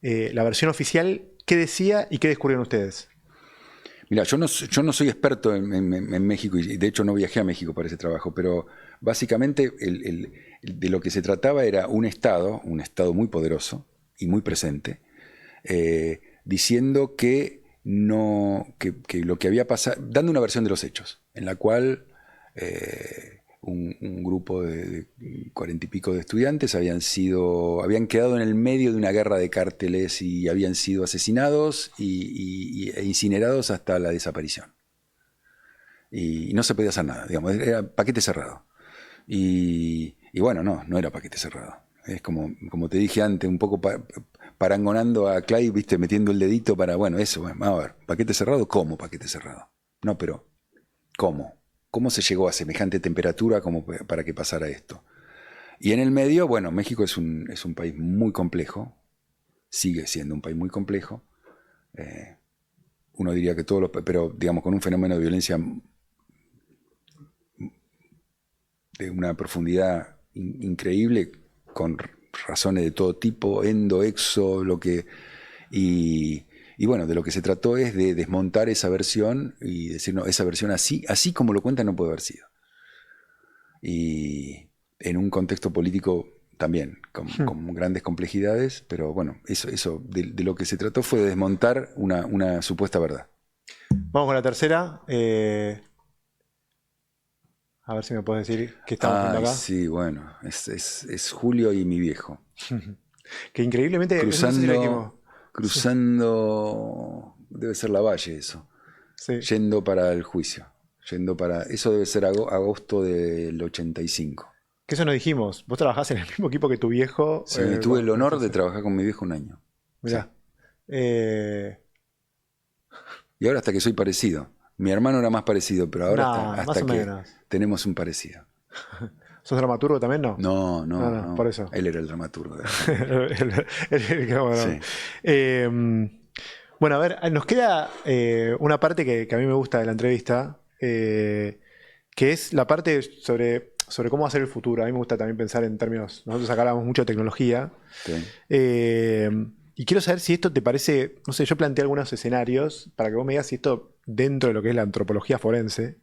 La versión oficial, ¿qué decía y qué descubrieron ustedes? Mira, yo no soy experto en México y de hecho no viajé a México para ese trabajo, pero básicamente de lo que se trataba era un Estado muy poderoso y muy presente, diciendo que lo que había pasado, dando una versión de los hechos, en la cual un grupo de 40 y pico de estudiantes habían quedado en el medio de una guerra de cárteles y habían sido asesinados e incinerados hasta la desaparición. Y no se podía hacer nada, digamos, era paquete cerrado. Y bueno, no era paquete cerrado. Es como te dije antes, un poco parangonando a Clay, viste, metiendo el dedito para, vamos a ver, paquete cerrado, ¿cómo paquete cerrado? No, pero, ¿cómo? ¿Cómo se llegó a semejante temperatura como para que pasara esto? Y en el medio, bueno, México es un país muy complejo, sigue siendo un país muy complejo. Uno diría que pero digamos con un fenómeno de violencia de una profundidad increíble, con razones de todo tipo, endo, exo, y bueno, de lo que se trató es de desmontar esa versión y decir, no, esa versión así como lo cuentan no puede haber sido. Y en un contexto político también, con grandes complejidades, pero bueno, eso de lo que se trató fue de desmontar una supuesta verdad. Vamos con la tercera. A ver si me puedes decir qué estamos viendo acá. Sí, bueno, es Julio y mi viejo. Que increíblemente cruzando, debe ser la Valle eso, sí. Yendo para el juicio, eso debe ser agosto del 85. Que eso no dijimos, vos trabajás en el mismo equipo que tu viejo. Sí, tuve el honor de trabajar con mi viejo un año. Mirá. Sí. Y ahora hasta que soy parecido. Mi hermano era más parecido, pero ahora hasta que menos. Tenemos un parecido. ¿Sos dramaturgo también, no? No, por eso. Él era el dramaturgo. Sí. Bueno, a ver, nos queda una parte que a mí me gusta de la entrevista, que es la parte sobre cómo hacer el futuro. A mí me gusta también pensar en términos, nosotros acá hablamos mucho de tecnología. Sí. Y quiero saber si esto te parece, no sé, yo planteé algunos escenarios para que vos me digas si esto, dentro de lo que es la antropología forense,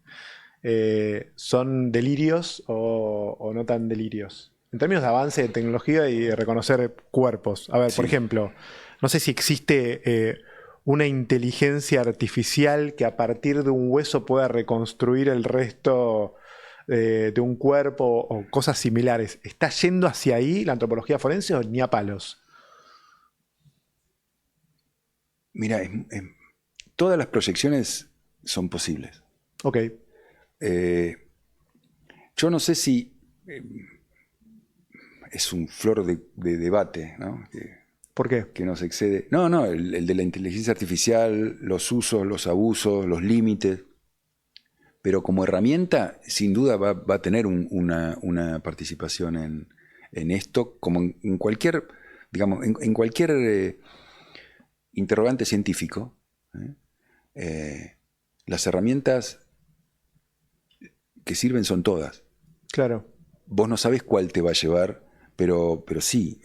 son delirios o no tan delirios. En términos de avance de tecnología y de reconocer cuerpos. A ver, sí. Por ejemplo, no sé si existe una inteligencia artificial que a partir de un hueso pueda reconstruir el resto de un cuerpo o cosas similares. ¿Está yendo hacia ahí la antropología forense o ni a palos? Mira, todas las proyecciones son posibles. Ok. Yo no sé si es un flor de debate, ¿no? ¿Por qué? Que nos excede. No, el de la inteligencia artificial, los usos, los abusos, los límites. Pero como herramienta, sin duda va a tener una participación en esto, como en cualquier, digamos, en cualquier interrogante científico. Las herramientas que sirven son todas. Claro. Vos no sabés cuál te va a llevar, pero sí,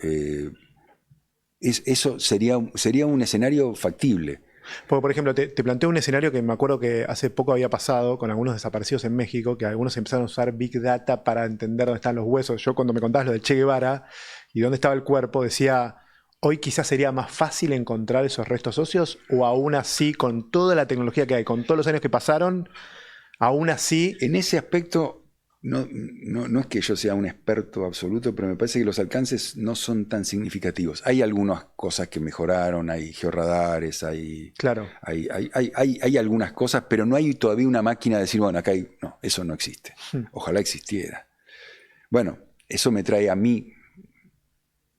eso sería un escenario factible. Porque, por ejemplo, te planteo un escenario que me acuerdo que hace poco había pasado con algunos desaparecidos en México, que algunos empezaron a usar Big Data para entender dónde están los huesos. Yo cuando me contabas lo del Che Guevara y dónde estaba el cuerpo, decía, hoy quizás sería más fácil encontrar esos restos óseos, o aún así, con toda la tecnología que hay, con todos los años que pasaron, aún así... En ese aspecto, no es que yo sea un experto absoluto, pero me parece que los alcances no son tan significativos. Hay algunas cosas que mejoraron, hay georradares, Claro. hay algunas cosas, pero no hay todavía una máquina de decir, bueno, acá hay... No, eso no existe. Ojalá existiera. Bueno, eso me trae a mí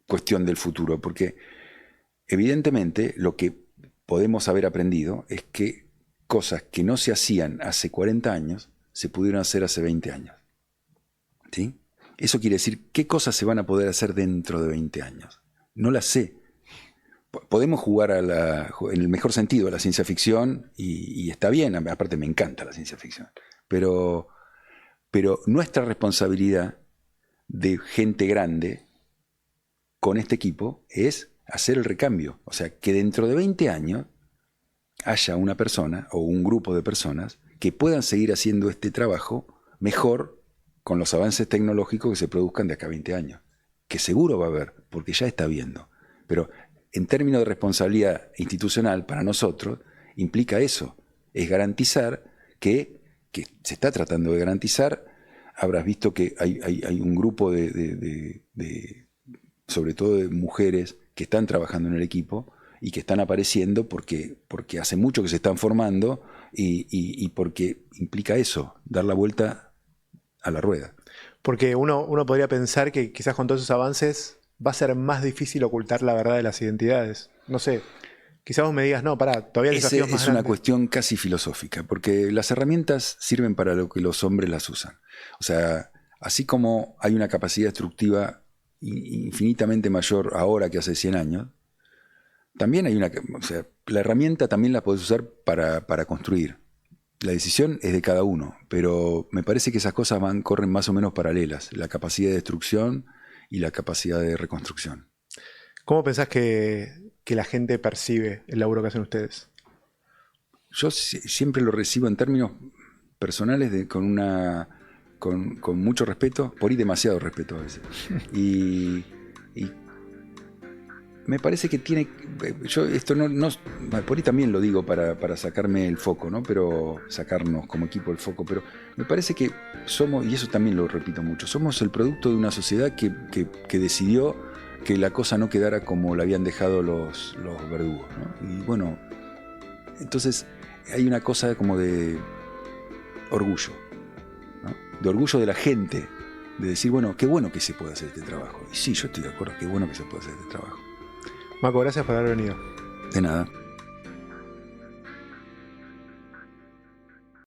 cuestión del futuro, porque evidentemente lo que podemos haber aprendido es que cosas que no se hacían hace 40 años se pudieron hacer hace 20 años. ¿Sí? Eso quiere decir, ¿qué cosas se van a poder hacer dentro de 20 años? No las sé. Podemos jugar en el mejor sentido a la ciencia ficción y está bien, aparte me encanta la ciencia ficción, pero nuestra responsabilidad de gente grande con este equipo es hacer el recambio. O sea, que dentro de 20 años haya una persona o un grupo de personas que puedan seguir haciendo este trabajo mejor con los avances tecnológicos que se produzcan de acá a 20 años. Que seguro va a haber, porque ya está habiendo. Pero en términos de responsabilidad institucional para nosotros, implica eso. Es garantizar que se está tratando de garantizar. Habrás visto que hay un grupo sobre todo de mujeres que están trabajando en el equipo y que están apareciendo porque hace mucho que se están formando y porque implica eso, dar la vuelta a la rueda. Porque uno podría pensar que quizás con todos esos avances va a ser más difícil ocultar la verdad de las identidades. No sé, quizás vos me digas, no, pará, todavía el desafío es más grande. Es una cuestión casi filosófica, porque las herramientas sirven para lo que los hombres las usan. O sea, así como hay una capacidad destructiva infinitamente mayor ahora que hace 100 años, también hay o sea, la herramienta también la podés usar para construir. La decisión es de cada uno, pero me parece que esas cosas corren más o menos paralelas, la capacidad de destrucción y la capacidad de reconstrucción. ¿Cómo pensás que la gente percibe el laburo que hacen ustedes? Yo siempre lo recibo en términos personales con mucho respeto, por ahí demasiado respeto a veces. Y me parece que tiene... Yo esto por ahí también lo digo para sacarme el foco, ¿no? Pero sacarnos como equipo el foco, pero me parece que somos, y eso también lo repito mucho, somos el producto de una sociedad que decidió que la cosa no quedara como la habían dejado los verdugos, ¿no? Y bueno, entonces hay una cosa como de orgullo, ¿no? De orgullo de la gente, de decir, bueno, qué bueno que se puede hacer este trabajo. Y sí, yo estoy de acuerdo, qué bueno que se puede hacer este trabajo. Maco, gracias por haber venido. De nada.